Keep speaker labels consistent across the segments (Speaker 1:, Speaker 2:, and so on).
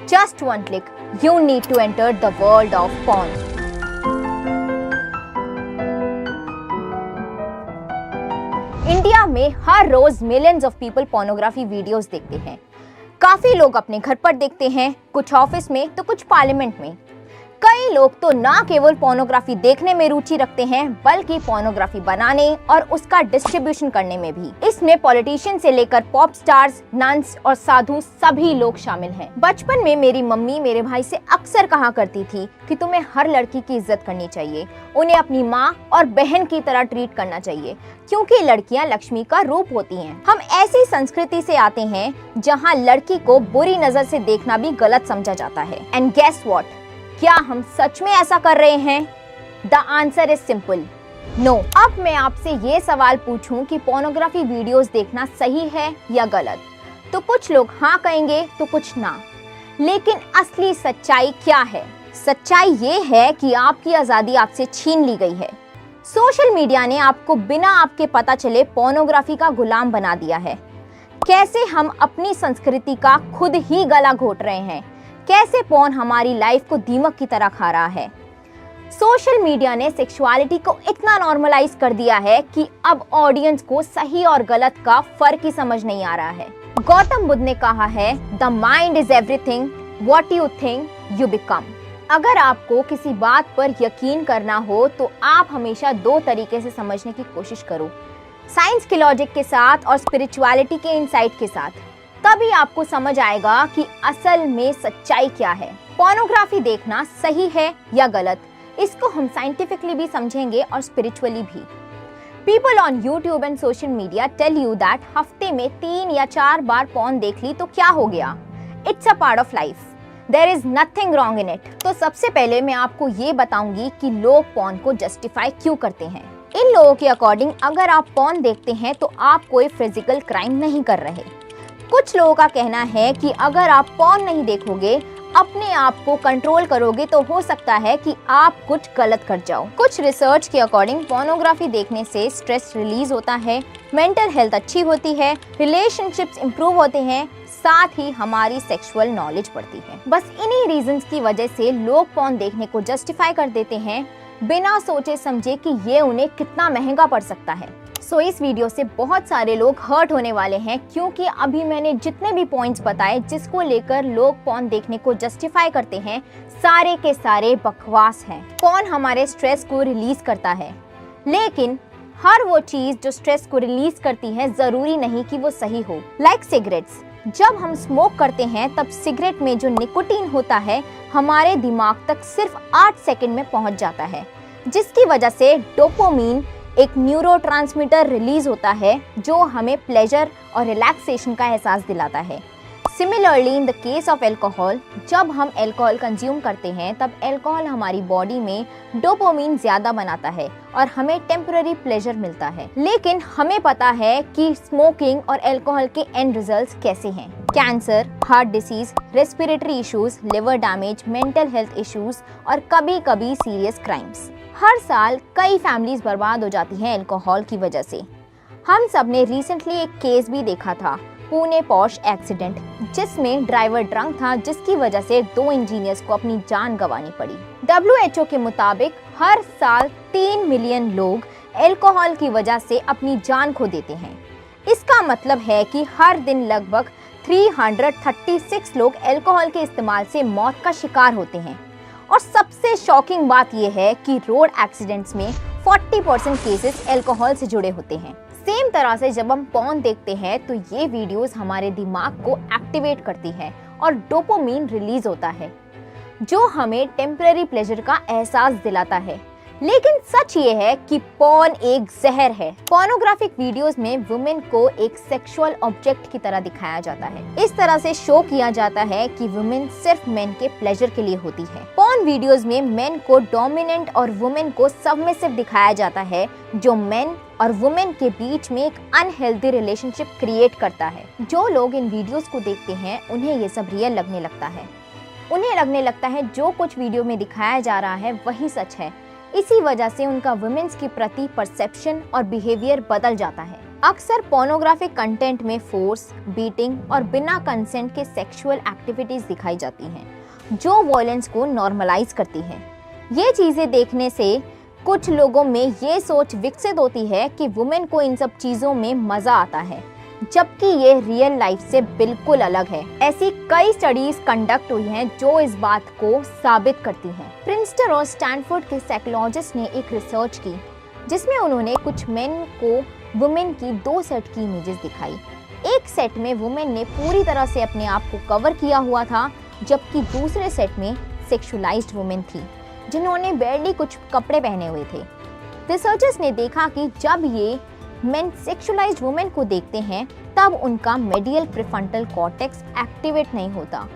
Speaker 1: Just one click, you need to enter the world of porn. India में हर रोज millions of people pornography videos देखते हैं। काफी लोग अपने घर पर देखते हैं, कुछ ऑफिस में तो कुछ पार्लियामेंट में। कई लोग तो ना केवल पोर्नोग्राफी देखने में रुचि रखते हैं बल्कि पोर्नोग्राफी बनाने और उसका डिस्ट्रीब्यूशन करने में भी। इसमें पॉलिटिशियन से लेकर पॉप स्टार्स, नन्स और साधु सभी लोग शामिल हैं। बचपन में मेरी मम्मी मेरे भाई से अक्सर कहा करती थी कि तुम्हें हर लड़की की इज्जत करनी चाहिए, उन्हें अपनी माँ और बहन की तरह ट्रीट करना चाहिए क्योंकि लड़कियां लक्ष्मी का रूप होती हैं। हम ऐसी संस्कृति से आते हैं जहाँ लड़की को बुरी नजर से देखना भी गलत समझा जाता है। एंड गेस व्हाट, क्या हम सच में ऐसा कर रहे हैं? The answer is simple, no. अब मैं आपसे ये सवाल पूछूं कि पोर्नोग्राफी वीडियोस देखना सही है या गलत, तो कुछ लोग हाँ कहेंगे तो कुछ ना। लेकिन असली सच्चाई क्या है? सच्चाई ये है कि आपकी आजादी आपसे छीन ली गई है। सोशल मीडिया ने आपको बिना आपके पता चले पोर्नोग्राफी का गुलाम बना दिया है। कैसे हम अपनी संस्कृति का खुद ही गला घोट रहे हैं, कैसे पोर्न हमारी लाइफ को दीमक की तरह खा रहा है। सोशल मीडिया ने सेक्सुअलिटी को इतना नॉर्मलाइज कर दिया है कि अब ऑडियंस को सही और गलत का फर्क ही समझ नहीं आ रहा है। गौतम बुद्ध ने कहा है, the mind is everything, what you think you become. अगर आपको किसी बात पर यकीन करना हो तो आप हमेशा दो तरीके से समझने की कोशिश करो, साइंस के लॉजिक के साथ और स्पिरिचुअलिटी के इनसाइट के साथ। तभी आपको समझ आएगा कि असल में सच्चाई क्या है। पोर्नोग्राफी देखना सही है या गलत, इसको हम साइंटिफिकली भी समझेंगे और स्पिरिचुअली भी। People on YouTube and social media tell you that हफ्ते में 3 या 4 बार पोर्न देख ली तो क्या हो गया? It's a part of life, there is nothing wrong in it. तो सबसे पहले मैं आपको ये बताऊंगी कि लोग पोर्न को जस्टिफाई क्यों करते हैं। इन लोगों के अकॉर्डिंग अगर आप पोर्न देखते हैं तो आप कोई फिजिकल क्राइम नहीं कर रहे। कुछ लोगों का कहना है कि अगर आप पोर्न नहीं देखोगे, अपने आप को कंट्रोल करोगे तो हो सकता है कि आप कुछ गलत कर जाओ। कुछ रिसर्च के अकॉर्डिंग पोर्नोग्राफी देखने से स्ट्रेस रिलीज होता है, मेंटल हेल्थ अच्छी होती है, रिलेशनशिप्स इंप्रूव होते हैं, साथ ही हमारी सेक्सुअल नॉलेज बढ़ती है। बस इन्हीं रीजंस की वजह से लोग पोर्न देखने को जस्टिफाई कर देते हैं बिना सोचे समझे कि ये उन्हें कितना महंगा पड़ सकता है। सो इस वीडियो से बहुत सारे लोग हर्ट होने वाले हैं क्योंकि अभी मैंने जितने भी पॉइंट्स बताए जिसको लेकर लोग पोर्न देखने को जस्टिफाई करते हैं, सारे के सारे बकवास हैं। पोर्न हमारे स्ट्रेस को रिलीज करता है, लेकिन हर वो चीज जो स्ट्रेस को रिलीज करती है जरूरी नहीं कि वो सही हो। लाइक सिगरेट्स, जब हम स्मोक करते हैं तब सिगरेट में जो निकोटीन होता है हमारे दिमाग तक सिर्फ 8 सेकंड में पहुंच जाता है, जिसकी वजह से डोपामिन एक न्यूरोट्रांसमीटर रिलीज होता है जो हमें प्लेजर और रिलैक्सेशन का एहसास दिलाता है। Similarly in the case of alcohol, जब हम एल्कोहल कंज्यूम करते हैं तब एल्कोहल हमारी बॉडी में डोपामिन ज्यादा बनाता है और हमें टेम्पररी प्लेजर मिलता है। लेकिन हमें पता है कि स्मोकिंग और एल्कोहल के एंड रिजल्ट्स कैसे हैं। Cancer, heart disease, respiratory issues, liver damage, mental health issues और कभी कभी सीरियस क्राइम्स। हर साल कई फैमिलीज बर्बाद हो जाती हैं अल्कोहल की वजह से। हम सब ने रिसेंटली एक केस भी देखा था, पुणे पॉश एक्सीडेंट, जिसमें ड्राइवर ड्रंक था जिसकी वजह से 2 इंजीनियर्स को अपनी जान गंवानी पड़ी। WHO के मुताबिक हर साल 3 मिलियन लोग अल्कोहल की वजह से अपनी जान खो देते हैं। इसका मतलब है कि हर दिन लगभग 336 लोग अल्कोहल के इस्तेमाल से मौत का शिकार होते हैं। और सबसे शॉकिंग बात यह है कि रोड एक्सीडेंट्स में 40% केसेस अल्कोहल से जुड़े होते हैं। सेम तरह से जब हम पोर्न देखते हैं तो ये वीडियोस हमारे दिमाग को एक्टिवेट करती है और डोपामिन रिलीज होता है जो हमें टेम्पररी प्लेजर का एहसास दिलाता है। लेकिन सच ये है कि पोर्न एक जहर है। पोर्नोग्राफिक वीडियोस में वुमेन को एक सेक्सुअल ऑब्जेक्ट की तरह दिखाया जाता है। इस तरह से शो किया जाता है कि वुमेन सिर्फ मेन के प्लेजर के लिए होती है। पोर्न वीडियोस में मेन को डोमिनेंट और वुमेन को सबमिसिव दिखाया जाता है, जो मेन और वुमेन के बीच में एक अनहेल्दी रिलेशनशिप क्रिएट करता है। जो लोग इन वीडियोस को देखते हैं उन्हें ये सब रियल लगने लगता है। उन्हें लगने लगता है जो कुछ वीडियो में दिखाया जा रहा है वही सच है। इसी वजह से उनका वुमेन्स के प्रति परसेप्शन और बिहेवियर बदल जाता है। अक्सर पोर्नोग्राफिक कंटेंट में फोर्स, बीटिंग और बिना कंसेंट के सेक्सुअल एक्टिविटीज दिखाई जाती हैं, जो वॉयलेंस को नॉर्मलाइज करती है। ये चीजें देखने से कुछ लोगों में ये सोच विकसित होती है कि वुमेन को इन सब चीजों में मजा आता है, जबकि ये रियल लाइफ से बिल्कुल अलग है। ऐसी कई स्टडीज कंडक्ट हुई हैं जो इस बात को साबित करती हैं। प्रिंसटन और स्टैनफोर्ड के साइकोलॉजिस्ट ने एक रिसर्च की जिसमें उन्होंने कुछ मेन को वुमेन की 2 सेट की इमेजेस दिखाई। एक सेट में वुमेन ने पूरी तरह से अपने आप को कवर किया हुआ था, जबकि दूसरे सेट में सेक्सुअलाइज्ड वुमेन थी जिन्होंने बैरली कुछ कपड़े पहने हुए थे। रिसर्चर्स ने देखा कि जब ये मेन सेक्सुअलाइज्ड वुमेन को देखते हैं तब उनका मेडियल प्रीफ्रंटल कॉर्टेक्स एक्टिवेट नहीं होता।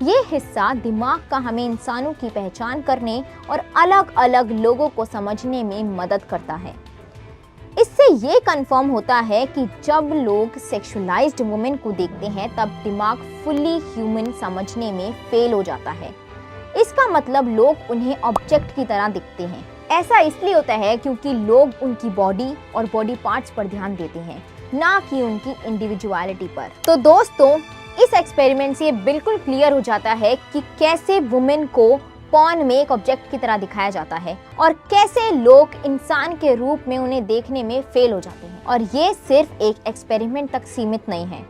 Speaker 1: ये हिस्सा दिमाग का हमें इंसानों की पहचान करने और अलग अलग लोगों को समझने में मदद करता है। इससे ये कंफर्म होता है कि जब लोग सेक्सुअलाइज्ड वुमेन को देखते हैं तब दिमाग फुल्ली ह्यूमन समझने में फेल हो जाता है। इसका मतलब लोग उन्हें ऑब्जेक्ट की तरह दिखते हैं। ऐसा इसलिए होता है क्योंकि लोग उनकी बॉडी और बॉडी पार्ट्स पर ध्यान देते हैं, ना कि उनकी इंडिविजुअलिटी पर। तो दोस्तों, इस एक्सपेरिमेंट से बिल्कुल क्लियर हो जाता है कि कैसे वुमेन को पॉर्न में एक ऑब्जेक्ट की तरह दिखाया जाता है और कैसे लोग इंसान के रूप में उन्हें देखने में फेल हो जाते हैं। और ये सिर्फ एक एक्सपेरिमेंट तक सीमित नहीं है।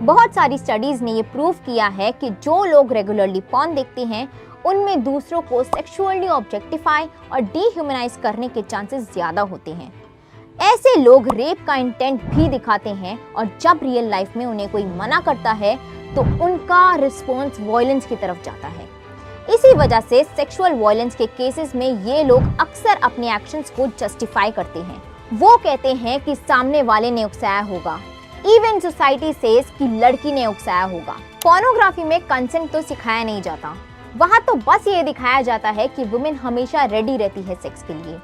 Speaker 1: बहुत सारी स्टडीज ने ये प्रूव किया है कि जो लोग रेगुलरली पॉर्न देखते हैं उनमें दूसरों को सेक्सुअली ऑब्जेक्टिफाई और डीह्यूमनाइज करने के चांसेस ज्यादा होते हैं। ऐसे लोग रेप का इंटेंट भी दिखाते हैं और जब रियल लाइफ में उन्हें कोई मना करता है तो उनका रिस्पॉन्स वायलेंस की तरफ जाता है। इसी वजह से सेक्सुअल वायलेंस के केसेस में ये लोग अक्सर अपने एक्शंस को जस्टिफाई करते हैं। वो कहते हैं कि सामने वाले ने उकसाया होगा, इवन सोसाइटी सेज कि लड़की ने उकसाया होगा। पोर्नोग्राफी में कंसेंट तो सिखाया नहीं जाता, वहाँ तो बस ये दिखाया जाता है कि वुमेन हमेशा रेडी रहती है सेक्स के लिए,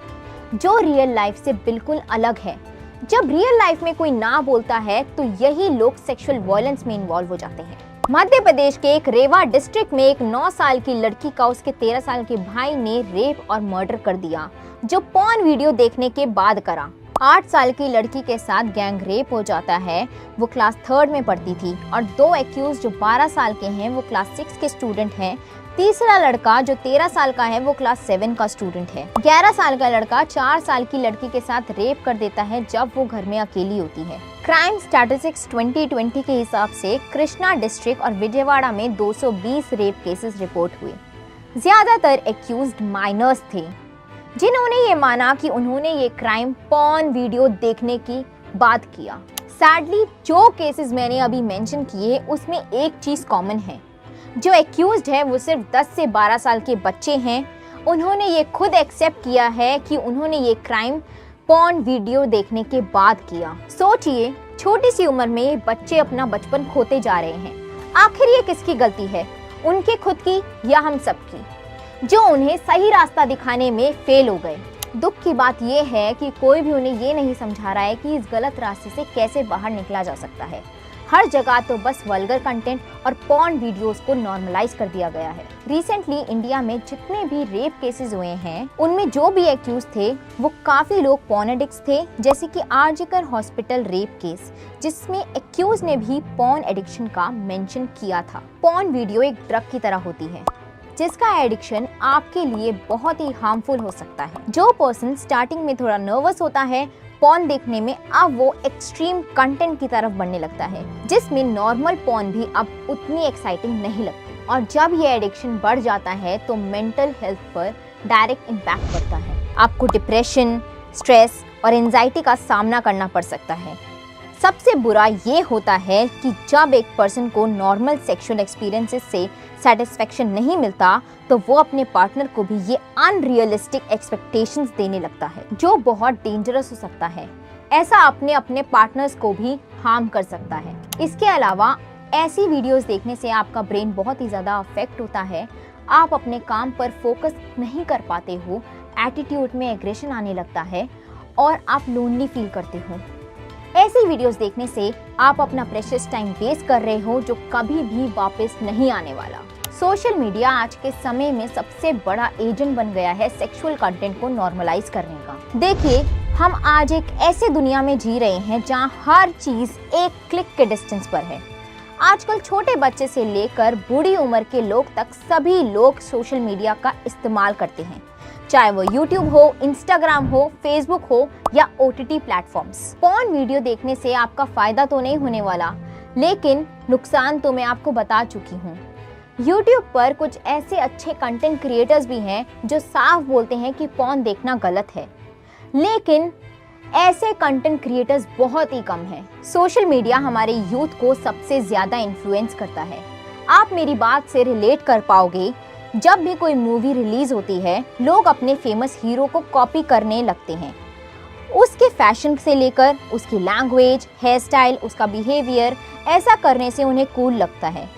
Speaker 1: जो रियल लाइफ से बिल्कुल अलग है। जब रियल लाइफ में कोई ना बोलता है तो यही लोग सेक्सुअल वायलेंस में इन्वॉल्व हो जाते हैं। मध्य प्रदेश के एक रेवा डिस्ट्रिक्ट में एक 9 साल की लड़की का उसके 13 साल के भाई ने रेप और मर्डर कर दिया, जो पॉर्न वीडियो देखने के बाद करा। 8 साल की लड़की के साथ गैंग रेप हो जाता है। वो क्लास 3 में पढ़ती थी और 2 एक्यूज जो 12 साल के हैं वो क्लास 6 के स्टूडेंट हैं। तीसरा लड़का जो 13 साल का है वो क्लास 7 का स्टूडेंट है। 11 साल का लड़का 4 साल की लड़की के साथ रेप कर देता है जब वो घर में अकेली होती है। क्राइम स्टैटिस्टिक्स 2020 के हिसाब से कृष्णा डिस्ट्रिक्ट और विजयवाड़ा में 220 रेप केसेस रिपोर्ट हुए। ज्यादातर एक्यूज्ड माइनर्स थे जिन्होंने ये माना कि उन्होंने ये क्राइम पॉर्न वीडियो देखने की बात किया। सैडली जो केसेस मैंने अभी मेंशन किए उसमें एक चीज कॉमन है, जो एक्यूज्ड है वो सिर्फ 10 से 12 साल के बच्चे हैं। उन्होंने ये खुद एक्सेप्ट किया है कि उन्होंने ये क्राइम पॉर्न वीडियो देखने के बाद किया। सोचिए, छोटी सी उम्र में ये बच्चे अपना बचपन खोते जा रहे हैं। आखिर ये किसकी गलती है, उनके खुद की या हम सबकी, जो उन्हें सही रास्ता दिखाने में फेल हो गए। दुख की बात यह है कि कोई भी उन्हें ये नहीं समझा रहा है कि इस गलत रास्ते से कैसे बाहर निकला जा सकता है। हर जगह तो बस वल्गर कंटेंट और पॉर्न वीडियोस को नॉर्मलाइज कर दिया गया है। रिसेंटली इंडिया में जितने भी रेप केसेस हुए हैं उनमें जो भी एक्यूज थे वो काफी लोग पॉर्न एडिक्ट्स थे, जैसे कि आरजीकर हॉस्पिटल रेप केस जिसमें एक्यूज ने भी पॉर्न एडिक्शन का मेंशन किया था। पॉर्न वीडियो एक ड्रग की तरह होती है जिसका एडिक्शन आपके लिए बहुत ही हार्मफुल हो सकता है। जो पर्सन स्टार्टिंग में थोड़ा नर्वस होता है पॉर्न देखने में, अब वो एक्सट्रीम कंटेंट की तरफ बढ़ने लगता है जिसमें नॉर्मल पॉर्न भी अब उतनी एक्साइटिंग नहीं लगती। और जब ये एडिक्शन बढ़ जाता है तो मेंटल हेल्थ पर डायरेक्ट इम्पैक्ट पड़ता है। आपको डिप्रेशन, स्ट्रेस और एंजाइटी का सामना करना पड़ सकता है। सबसे बुरा ये होता है कि जब एक पर्सन को नॉर्मल सेक्सुअल एक्सपीरियंसेस से सेटिस्फेक्शन नहीं मिलता तो वो अपने पार्टनर को भी ये अनरियलिस्टिक एक्सपेक्टेशंस देने लगता है, जो बहुत डेंजरस हो सकता है। ऐसा अपने पार्टनर्स को भी हार्म कर सकता है। इसके अलावा ऐसी वीडियोस देखने से आपका ब्रेन बहुत ही ज़्यादा अफेक्ट होता है। आप अपने काम पर फोकस नहीं कर पाते हो, एटीट्यूड में एग्रेशन आने लगता है और आप लोनली फील करते हो। ऐसी वीडियोस देखने से आप अपना प्रेशियस टाइम वेस्ट कर रहे हो जो कभी भी वापस नहीं आने वाला। सोशल मीडिया आज के समय में सबसे बड़ा एजेंट बन गया है सेक्सुअल कंटेंट को नॉर्मलाइज करने का। देखिए, हम आज एक ऐसे दुनिया में जी रहे हैं जहां हर चीज एक क्लिक के डिस्टेंस पर है। आजकल छोटे बच्चे से लेकर बूढ़ी उम्र के लोग तक सभी लोग सोशल मीडिया का इस्तेमाल करते हैं, चाहे वो YouTube हो, Instagram हो, Facebook हो या OTT प्लेटफॉर्म्स। पॉर्न वीडियो देखने से आपका फायदा तो नहीं होने वाला, लेकिन नुकसान तो मैं आपको बता चुकी हूँ। YouTube पर कुछ ऐसे अच्छे कंटेंट क्रिएटर्स भी हैं जो साफ बोलते हैं कि पॉर्न देखना गलत है, लेकिन ऐसे कंटेंट क्रिएटर्स बहुत ही कम हैं। सोशल मीडिया हमारे यूथ को सबसे ज्यादा इन्फ्लुएंस करता है। आप मेरी बात से रिलेट कर पाओगे। जब भी कोई मूवी रिलीज होती है, लोग अपने फेमस हीरो को कॉपी करने लगते हैं। उसके फैशन से लेकर उसकी लैंग्वेज, हेयर स्टाइल, उसका बिहेवियर, ऐसा करने से उन्हें कूल लगता है।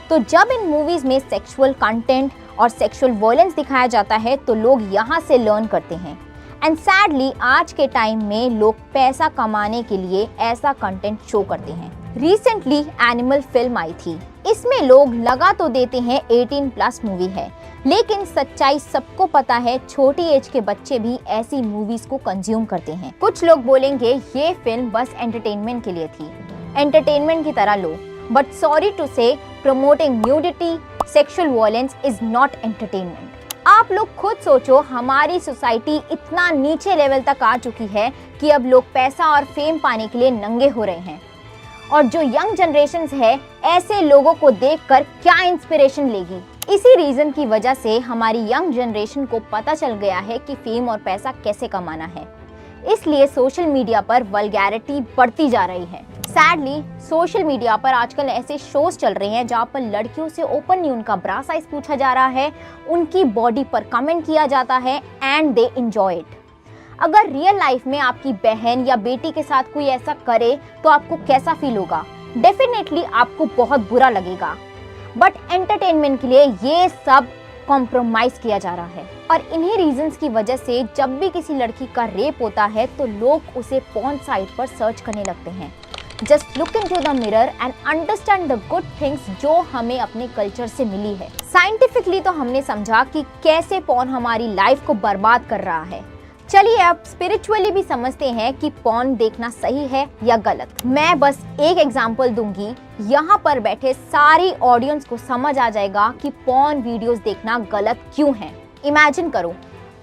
Speaker 1: तो जब इन मूवीज में सेक्सुअल कंटेंट और सेक्सुअल वायलेंस दिखाया जाता है तो लोग यहाँ से लर्न करते हैं। एंड सैडली आज के टाइम में लोग पैसा कमाने के लिए ऐसा कंटेंट शो करते हैं। रिसेंटली एनिमल फिल्म आई थी। इसमें लोग लगा तो देते हैं 18+ मूवी है, लेकिन सच्चाई सबको पता है, छोटी एज के बच्चे भी ऐसी मूवीज को कंज्यूम करते हैं। कुछ लोग बोलेंगे ये फिल्म बस एंटरटेनमेंट के लिए थी, एंटरटेनमेंट की तरह लो, बट सॉरी टू से promoting nudity, sexual violence is not entertainment. आप लोग खुद सोचो, हमारी सोसाइटी इतना नीचे लेवल तक आ चुकी है कि अब लोग पैसा और फेम पाने के लिए नंगे हो रहे हैं। और जो यंग जनरेशन है, ऐसे लोगों को देखकर क्या इंस्पिरेशन लेगी? इसी रीजन की वजह से हमारी यंग जनरेशन को पता चल गया है कि फेम और पैसा कैसे कमाना है। इसलिए सोशल मीडिया पर वल्गैरिटी बढ़ती जा रही है। सैडली सोशल मीडिया पर आजकल ऐसे शोज चल रहे हैं जहाँ पर लड़कियों से ओपनली उनका ब्रा साइज पूछा जा रहा है, उनकी बॉडी पर कमेंट किया जाता है एंड दे एंजॉय इट। अगर रियल लाइफ में आपकी बहन या बेटी के साथ कोई ऐसा करे तो आपको कैसा फील होगा? डेफिनेटली आपको बहुत बुरा लगेगा। बट एंटरटेनमेंट के लिए ये सब कॉम्प्रोमाइज किया जा रहा है, और इन्हीं रीजंस की वजह से जब भी किसी लड़की का रेप होता है तो लोग उसे पॉर्न साइट पर सर्च करने लगते हैं। Just look into the mirror and understand the good things जो हमें अपने कल्चर से मिली है। साइंटिफिकली तो हमने समझा कि कैसे पॉर्न हमारी लाइफ को बर्बाद कर रहा है। चलिए अब स्पिरिचुअली भी समझते हैं कि पॉर्न देखना सही है या गलत। मैं बस एक एग्जांपल दूंगी, यहाँ पर बैठे सारी ऑडियंस को समझ आ जाएगा कि पॉर्न वीडियोस देखना गलत क्यों है। इमेजिन करो,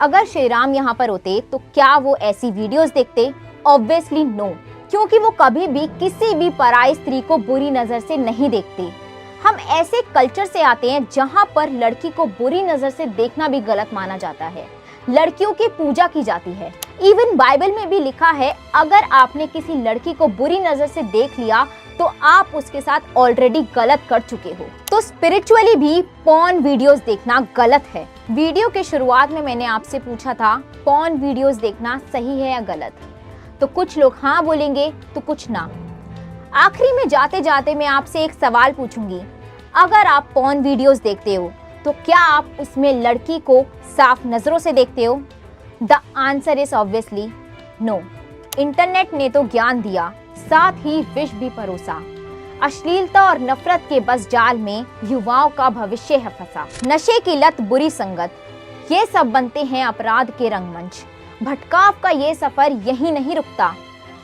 Speaker 1: अगर श्री राम यहाँ पर होते तो क्या वो ऐसी वीडियोस देखते? ऑब्वियसली नो, क्योंकि वो कभी भी किसी भी पराई स्त्री को बुरी नजर से नहीं देखते। हम ऐसे कल्चर से आते हैं जहाँ पर लड़की को बुरी नजर से देखना भी गलत माना जाता है, लड़कियों की पूजा की जाती है। इवन बाइबल में भी लिखा है, अगर आपने किसी लड़की को बुरी नजर से देख लिया तो आप उसके साथ ऑलरेडी गलत कर चुके हो। तो स्पिरिचुअली भी पॉर्न वीडियोस देखना गलत है। वीडियो के शुरुआत में मैंने आपसे पूछा था, पॉर्न वीडियोस देखना सही है या गलत? तो कुछ लोग हाँ बोलेंगे तो कुछ ना। आखिरी में जाते जाते मैं आपसे एक सवाल पूछूंगी, अगर आप पॉर्न वीडियोस देखते हो तो क्या आप उसमें लड़की को साफ नजरों से देखते हो? The answer is obviously no. Internet ने तो ज्ञान दिया, साथ ही विष भी परोसा। अश्लीलता और नफरत के बस जाल में युवाओं का भविष्य है फंसा। नशे की लत, बुरी संगत, ये सब बनते हैं अपराध के रंगमंच। भटकाव का ये सफर यही नहीं रुकता,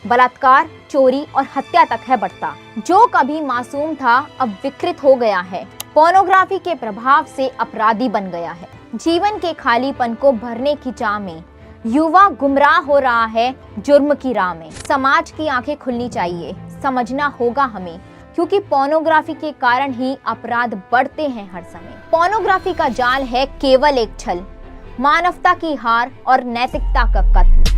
Speaker 1: बलात्कार, चोरी और हत्या तक है बढ़ता। जो कभी मासूम था अब विकृत हो गया है, पोर्नोग्राफी के प्रभाव से अपराधी बन गया है। जीवन के खालीपन को भरने की चाह में युवा गुमराह हो रहा है जुर्म की राह में। समाज की आंखें खुलनी चाहिए, समझना होगा हमें, क्योंकि पोर्नोग्राफी के कारण ही अपराध बढ़ते हैं हर समय। पोर्नोग्राफी का जाल है केवल एक छल, मानवता की हार और नैतिकता का कत्ल।